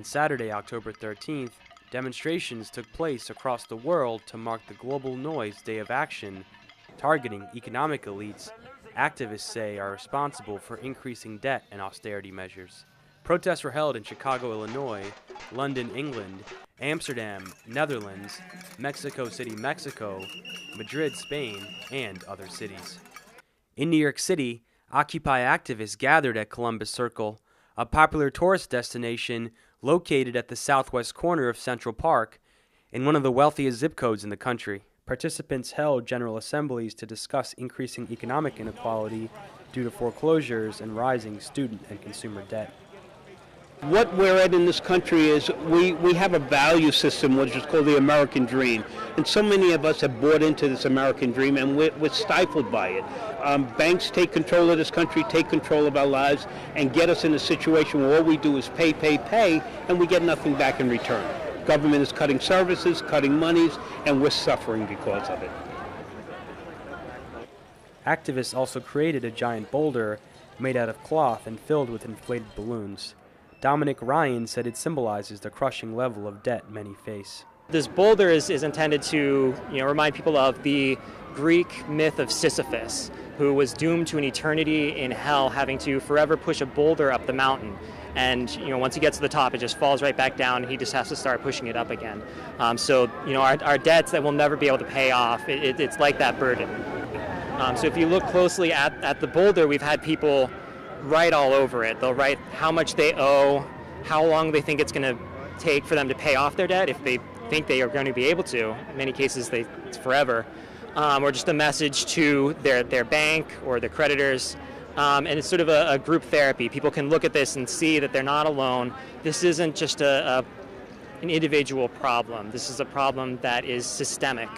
On Saturday, October 13th, demonstrations took place across the world to mark the Global Noise Day of Action, targeting economic elites activists say are responsible for increasing debt and austerity measures. Protests were held in Chicago, Illinois, London, England, Amsterdam, Netherlands, Mexico City, Mexico, Madrid, Spain, and other cities. In New York City, Occupy activists gathered at Columbus Circle, a popular tourist destination located at the southwest corner of Central Park in one of the wealthiest zip codes in the country. Participants held general assemblies to discuss increasing economic inequality due to foreclosures and rising student and consumer debt. What we're at in this country is we have a value system which is called the American dream. And so many of us have bought into this American dream and we're stifled by it. Banks take control of this country, take control of our lives, and get us in a situation where all we do is pay, and we get nothing back in return. Government is cutting services, cutting monies, and we're suffering because of it. Activists also created a giant boulder made out of cloth and filled with inflated balloons. Dominic Ryan said it symbolizes the crushing level of debt many face. This boulder is intended to remind people of the Greek myth of Sisyphus, who was doomed to an eternity in hell, having to forever push a boulder up the mountain. And once he gets to the top, it just falls right back down, and he just has to start pushing it up again. So our debts that we'll never be able to pay off, it's like that burden. So if you look closely at the boulder, we've had people write all over it. They'll write how much they owe, how long they think it's going to take for them to pay off their debt, if they think they are going to be able to. In many cases, it's forever. Or just a message to their bank or their creditors. And it's sort of a group therapy. People can look at this and see that they're not alone. This isn't just an individual problem. This is a problem that is systemic.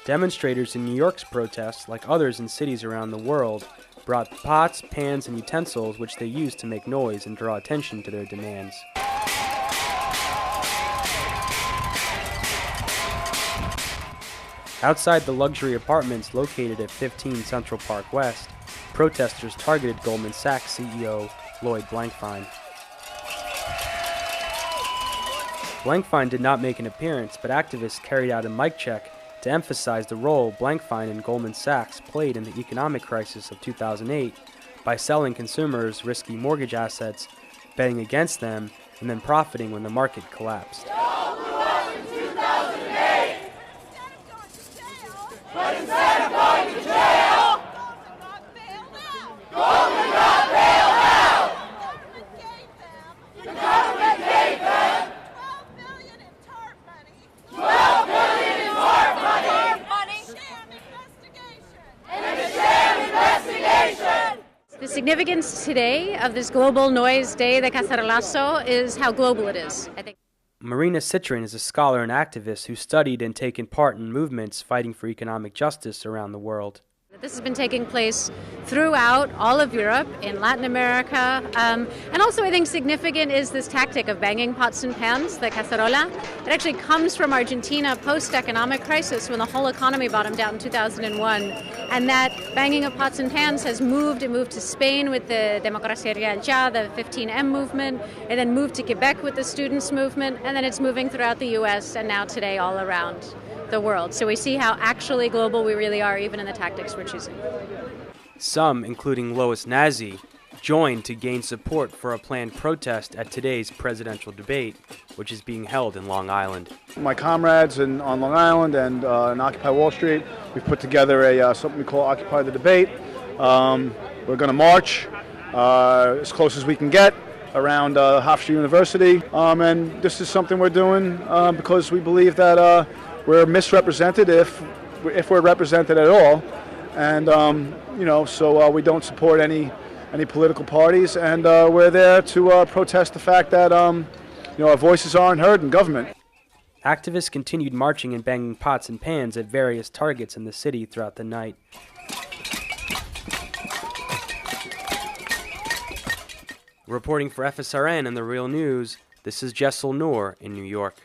Demonstrators in New York's protests, like others in cities around the world, brought pots, pans, and utensils which they used to make noise and draw attention to their demands. Outside the luxury apartments located at 15 Central Park West, protesters targeted Goldman Sachs CEO Lloyd Blankfein. Blankfein did not make an appearance, but activists carried out a mic check to emphasize the role Blankfein and Goldman Sachs played in the economic crisis of 2008 by selling consumers risky mortgage assets, betting against them, and then profiting when the market collapsed. But instead of going to jail, Goldman got bailed out. The government gave them $12 billion in TARP money. Sham investigation. And a sham investigation. The significance today of this Global Noise Day de Cacerolazo is how global it is, I think. Marina Citrin is a scholar and activist who studied and taken part in movements fighting for economic justice around the world. This has been taking place throughout all of Europe, in Latin America, and also I think significant is this tactic of banging pots and pans, the cacerola. It actually comes from Argentina post-economic crisis when the whole economy bottomed out in 2001, and that banging of pots and pans has moved. It moved to Spain with the Democracia Real Ya, the 15M movement, and then moved to Quebec with the students' movement, and then it's moving throughout the U.S. and now today all around the world. So we see how actually global we really are, even in the tactics we're choosing. Some, including Lois Nazi, joined to gain support for a planned protest at today's presidential debate, which is being held in Long Island. My comrades on Long Island and in Occupy Wall Street, we've put together something we call Occupy the Debate. We're going to march as close as we can get around Hofstra University, and this is something we're doing because we believe that we're misrepresented if we're represented at all, and so we don't support any political parties, and we're there to protest the fact that our voices aren't heard in government. Activists continued marching and banging pots and pans at various targets in the city throughout the night. Reporting for FSRN and The Real News, this is Jessel Noor in New York.